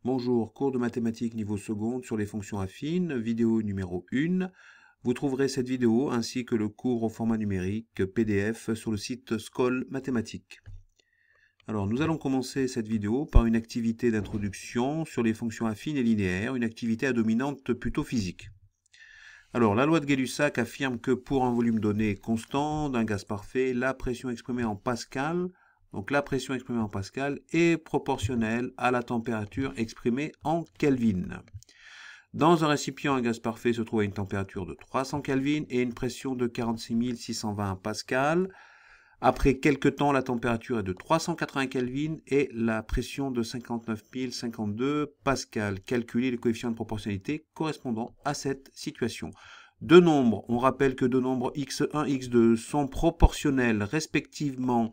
Bonjour, cours de mathématiques niveau seconde sur les fonctions affines, vidéo numéro 1. Vous trouverez cette vidéo ainsi que le cours au format numérique PDF sur le site Scol Mathématiques. Alors nous allons commencer cette vidéo par une activité d'introduction sur les fonctions affines et linéaires, une activité à dominante plutôt physique. Alors la loi de Gay-Lussac affirme que pour un volume donné constant d'un gaz parfait, la pression exprimée en Pascal est proportionnelle à la température exprimée en Kelvin. Dans un récipient, un gaz parfait se trouve à une température de 300 Kelvin et une pression de 46 620 pascal. Après quelques temps, la température est de 380 Kelvin et la pression de 59 052 pascal. Calculez le coefficient de proportionnalité correspondant à cette situation. Deux nombres, on rappelle que deux nombres x1 et x2 sont proportionnels respectivement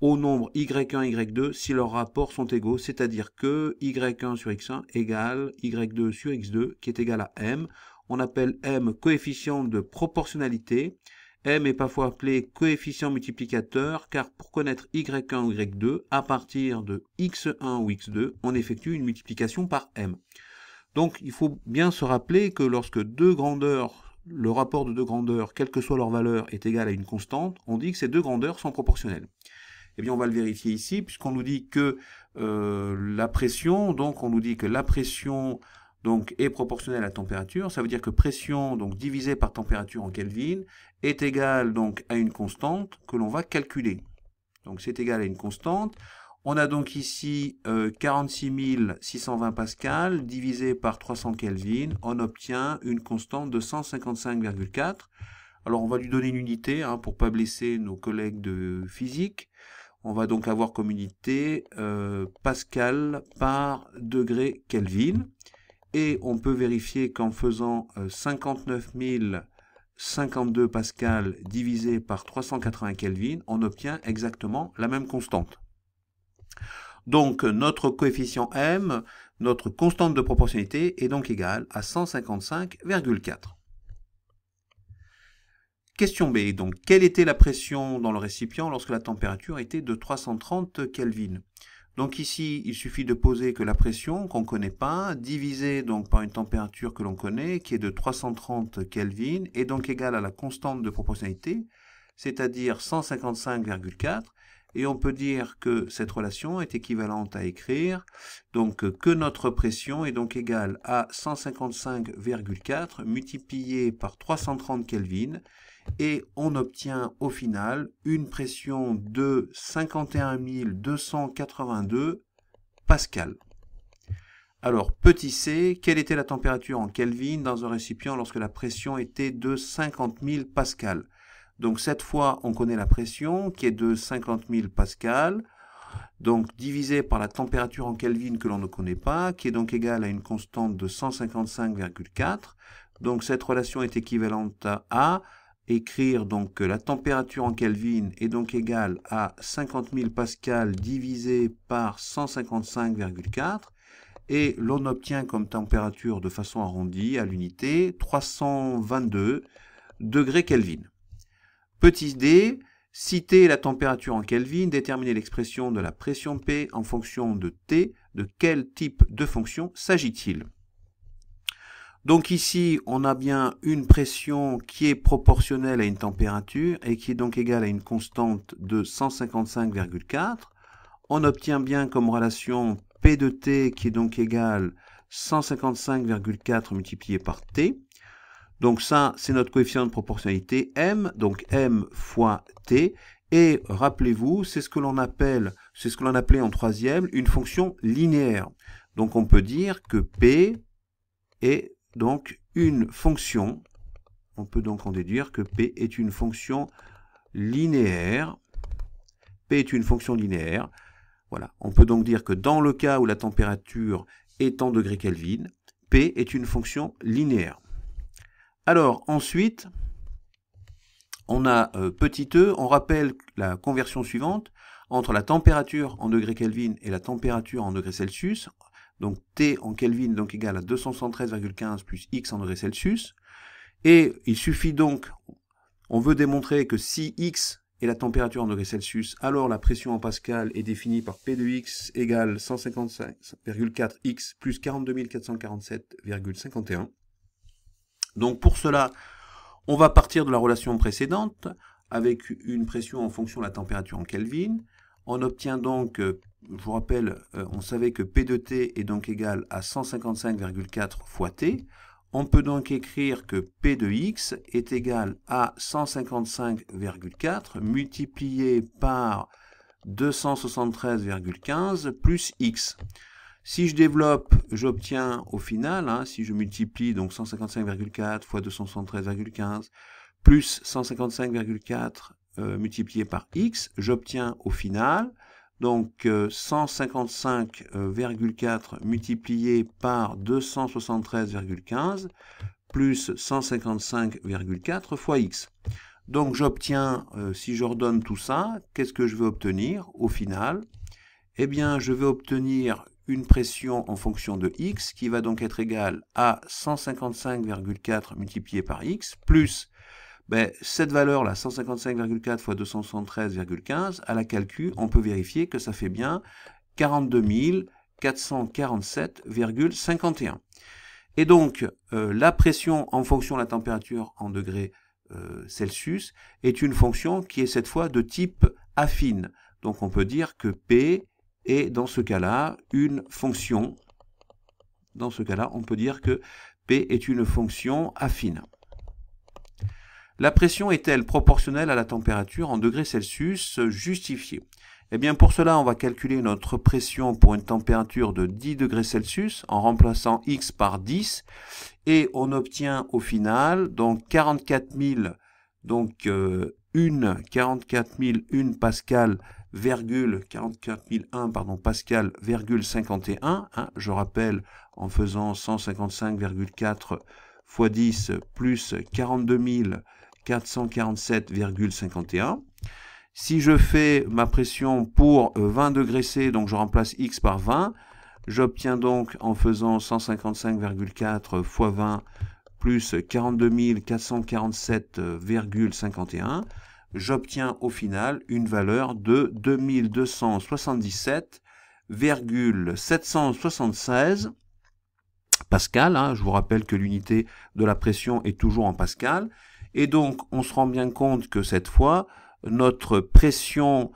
au nombre y1 et y2 si leurs rapports sont égaux, c'est-à-dire que y1 sur x1 égale y2 sur x2 qui est égal à m. On appelle m coefficient de proportionnalité. M est parfois appelé coefficient multiplicateur car pour connaître y1 ou y2, à partir de x1 ou x2, on effectue une multiplication par m. Donc il faut bien se rappeler que lorsque deux grandeurs, le rapport de deux grandeurs, quelle que soit leur valeur, est égal à une constante, on dit que ces deux grandeurs sont proportionnelles. Eh bien, on va le vérifier ici, puisqu'on nous dit que la pression, est proportionnelle à la température. Ça veut dire que pression, donc divisée par température en Kelvin, est égale donc à une constante que l'on va calculer. Donc c'est égal à une constante. On a donc ici 46 620 pascal divisé par 300 Kelvin. On obtient une constante de 155,4. Alors on va lui donner une unité pour ne pas blesser nos collègues de physique. On va donc avoir comme unité pascal par degré Kelvin. Et on peut vérifier qu'en faisant 59 052 pascal divisé par 380 Kelvin, on obtient exactement la même constante. Donc notre coefficient m, notre constante de proportionnalité, est donc égale à 155,4. Question B, donc quelle était la pression dans le récipient lorsque la température était de 330 Kelvin? Donc ici, il suffit de poser que la pression qu'on ne connaît pas, divisée donc par une température que l'on connaît, qui est de 330 Kelvin, est donc égale à la constante de proportionnalité, c'est-à-dire 155,4, et on peut dire que cette relation est équivalente à écrire donc que notre pression est donc égale à 155,4 multiplié par 330 Kelvin, et on obtient au final une pression de 51 282 pascal. Alors, petit c, quelle était la température en Kelvin dans un récipient lorsque la pression était de 50 000 pascal? Donc cette fois, on connaît la pression qui est de 50 000 pascal, donc divisé par la température en Kelvin que l'on ne connaît pas, qui est donc égale à une constante de 155,4. Donc cette relation est équivalente à écrire donc que la température en Kelvin est donc égale à 50 000 pascal divisé par 155,4 et l'on obtient comme température de façon arrondie à l'unité 322 degrés Kelvin. Petit d, citer la température en Kelvin, déterminer l'expression de la pression P en fonction de T, de quel type de fonction s'agit-il? Donc ici, on a bien une pression qui est proportionnelle à une température et qui est donc égale à une constante de 155,4. On obtient bien comme relation P de T qui est donc égale 155,4 multiplié par T. Donc ça, c'est notre coefficient de proportionnalité M, donc M fois T. Et rappelez-vous, c'est ce que l'on appelait en troisième une fonction linéaire. Donc on peut dire que P est donc une fonction, on peut donc en déduire que P est une fonction linéaire. P est une fonction linéaire. Voilà, on peut donc dire que dans le cas où la température est en degrés Kelvin, P est une fonction linéaire. Alors ensuite, on a petit e, on rappelle la conversion suivante entre la température en degrés Kelvin et la température en degrés Celsius. Donc T en Kelvin donc égal à 273,15 plus X en degrés Celsius. Et il suffit donc, on veut démontrer que si X et la température en degrés Celsius, alors la pression en pascal est définie par P de x égale 155,4 x plus 42 447,51. Donc pour cela, on va partir de la relation précédente avec une pression en fonction de la température en Kelvin. On obtient donc, je vous rappelle, on savait que P de T est donc égal à 155,4 fois T. On peut donc écrire que P de x est égal à 155,4 multiplié par 273,15 plus x. Si je développe, j'obtiens au final, si je multiplie donc 155,4 fois 273,15 plus 155,4 multiplié par x, j'obtiens au final donc 155,4 multiplié par 273,15 plus 155,4 fois x. Donc j'obtiens, si j'ordonne tout ça, qu'est-ce que je vais obtenir au final? Eh bien, je vais obtenir une pression en fonction de x qui va donc être égale à 155,4 multiplié par x plus cette valeur-là, 155,4 fois 273,15, à la calcul, on peut vérifier que ça fait bien 42 447,51. Et donc, la pression en fonction de la température en degrés Celsius est une fonction qui est cette fois de type affine. Donc, on peut dire que P est, dans ce cas-là, une fonction. Dans ce cas-là, on peut dire que P est une fonction affine. La pression est-elle proportionnelle à la température en degrés Celsius justifiée? Eh bien, pour cela, on va calculer notre pression pour une température de 10 degrés Celsius en remplaçant x par 10 et on obtient au final donc 44 000, donc 44 001 pascal, 44 001 pascal, 51. Je rappelle en faisant 155,4 fois 10 plus 42 447,51. Si je fais ma pression pour 20 degrés C, donc je remplace x par 20, j'obtiens donc en faisant 155,4 fois 20 plus 42 447,51, j'obtiens au final une valeur de 2277,776 pascal. Je vous rappelle que l'unité de la pression est toujours en pascal. Et donc, on se rend bien compte que cette fois, notre pression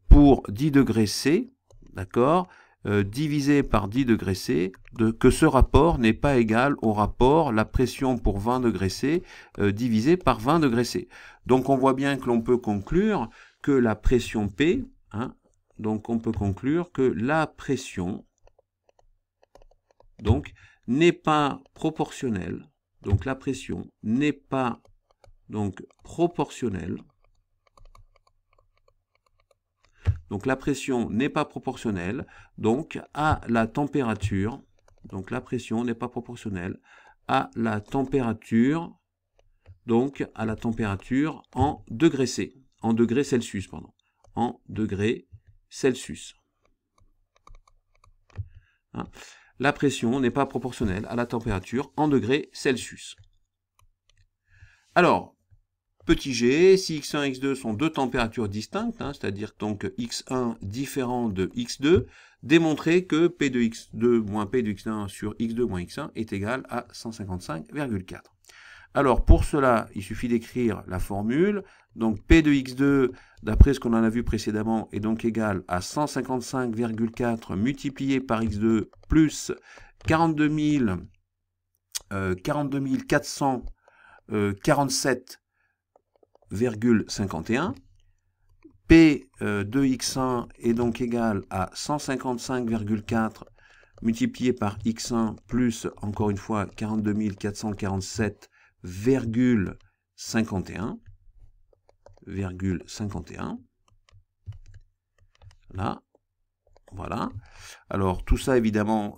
pour 10 degrés C, d'accord, divisé par 10 degrés C, que ce rapport n'est pas égal au rapport la pression pour 20 degrés C divisé par 20 degrés C. Donc, on voit bien que l'on peut conclure que la pression P, donc on peut conclure que la pression donc n'est pas proportionnelle. Donc la pression n'est pas donc proportionnelle. Donc la pression n'est pas proportionnelle donc à la température. Donc la pression n'est pas proportionnelle à la température. Donc à la température en degrés C, en degrés Celsius, pardon, en degrés Celsius. La pression n'est pas proportionnelle à la température en degrés Celsius. Alors, petit g, si x1 et x2 sont deux températures distinctes, c'est-à-dire donc x1 différent de x2, démontrer que P de x2 moins P de x1 sur x2 moins x1 est égal à 155,4. Alors, pour cela, il suffit d'écrire la formule. Donc, P de x2, d'après ce qu'on en a vu précédemment, est donc égal à 155,4 multiplié par x2 plus 42 447,51. P de x1 est donc égal à 155,4 multiplié par x1 plus, encore une fois, 42 447,51. Là, voilà. Alors tout ça évidemment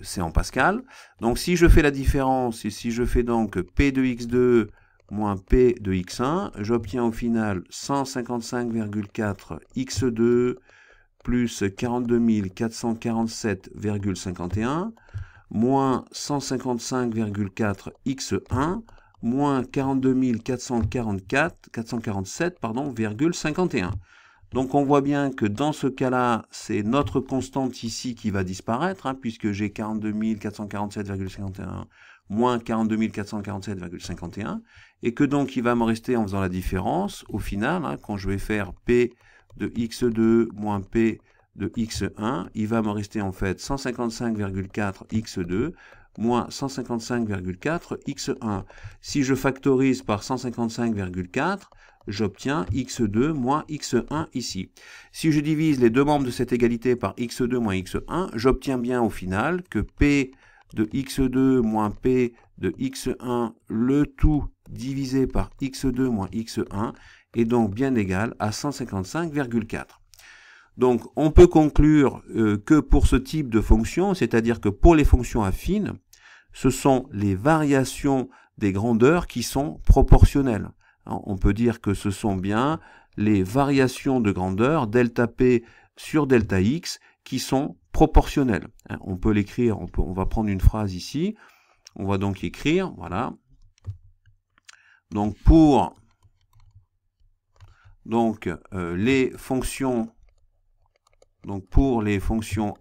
c'est en pascal. Donc si je fais la différence et si je fais donc P de x2 moins P de x1, j'obtiens au final 155,4 x2 plus 42 447,51 moins 155,4 x1 moins 42 447, virgule 51. Donc on voit bien que dans ce cas-là, c'est notre constante ici qui va disparaître, hein, puisque j'ai 42 447,51 moins 42 447,51, et que donc il va me rester en faisant la différence, au final, hein, quand je vais faire P de x2 moins P de x1, il va me rester en fait 155,4 x2 moins 155,4 x1. Si je factorise par 155,4, j'obtiens x2 moins x1 ici. Si je divise les deux membres de cette égalité par x2 moins x1, j'obtiens bien au final que P de x2 moins P de x1, le tout divisé par x2 moins x1, est donc bien égal à 155,4. Donc on peut conclure que pour ce type de fonction, c'est-à-dire que pour les fonctions affines, ce sont les variations des grandeurs qui sont proportionnelles. Alors, on peut dire que ce sont bien les variations de grandeur delta P sur delta X qui sont proportionnelles. On peut l'écrire, on va prendre une phrase ici, on va donc écrire, voilà. Donc pour les fonctions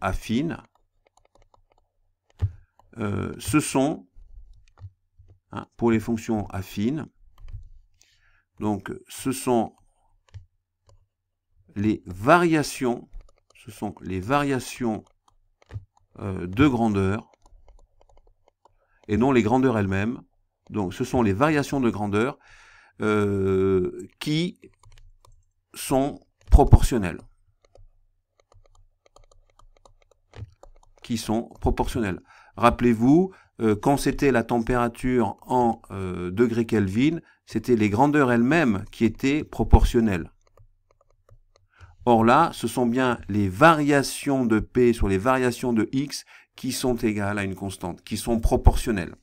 affines, ce sont, pour les fonctions affines, donc ce sont les variations, de grandeur, et non les grandeurs elles-mêmes. Donc ce sont les variations de grandeur qui sont proportionnelles. Rappelez-vous, quand c'était la température en degrés Kelvin, c'était les grandeurs elles-mêmes qui étaient proportionnelles. Or là, ce sont bien les variations de P sur les variations de X qui sont égales à une constante, qui sont proportionnelles.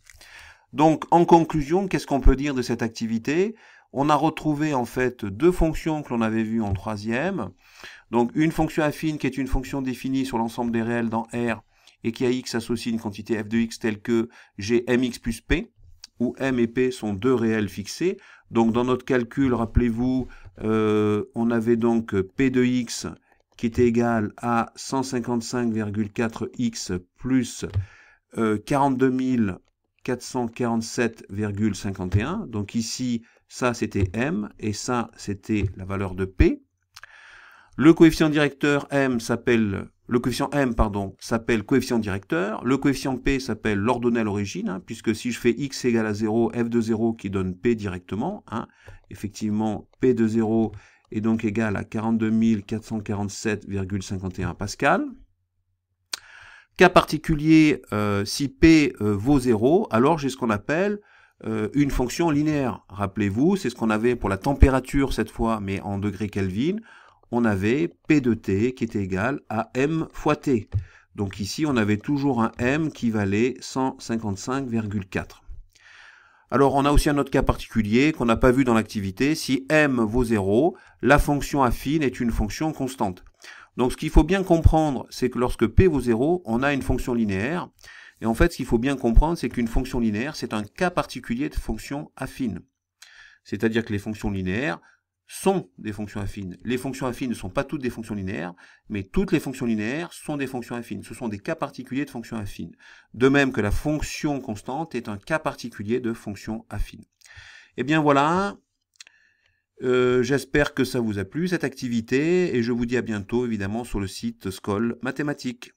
Donc, en conclusion, qu'est-ce qu'on peut dire de cette activité? On a retrouvé en fait deux fonctions que l'on avait vues en troisième. Donc, une fonction affine qui est une fonction définie sur l'ensemble des réels dans R et qui à X associe une quantité f de X telle que j'ai mx plus P, où M et P sont deux réels fixés. Donc, dans notre calcul, rappelez-vous, on avait donc P de X qui était égal à 155,4X plus 42 447,51. Donc ici, ça c'était M et ça c'était la valeur de P. Le coefficient directeur le coefficient M s'appelle coefficient directeur. Le coefficient P s'appelle l'ordonnelle origine, puisque si je fais X égale à 0, F de 0 qui donne P directement, effectivement P de 0 est donc égal à 42 447,51 pascal. Cas particulier, si P vaut 0, alors j'ai ce qu'on appelle une fonction linéaire. Rappelez-vous, c'est ce qu'on avait pour la température cette fois, mais en degrés Kelvin. On avait P de T qui était égal à M fois T. Donc ici, on avait toujours un M qui valait 155,4. Alors, on a aussi un autre cas particulier qu'on n'a pas vu dans l'activité. Si M vaut 0, la fonction affine est une fonction constante. Donc, ce qu'il faut bien comprendre, c'est que lorsque P vaut 0, on a une fonction linéaire. Et en fait, ce qu'il faut bien comprendre, c'est qu'une fonction linéaire, c'est un cas particulier de fonction affine. C'est-à-dire que les fonctions linéaires sont des fonctions affines. Les fonctions affines ne sont pas toutes des fonctions linéaires, mais toutes les fonctions linéaires sont des fonctions affines. Ce sont des cas particuliers de fonctions affines. De même que la fonction constante est un cas particulier de fonction affine. Eh bien voilà, j'espère que ça vous a plu, cette activité, et je vous dis à bientôt, évidemment, sur le site Scol Mathématiques.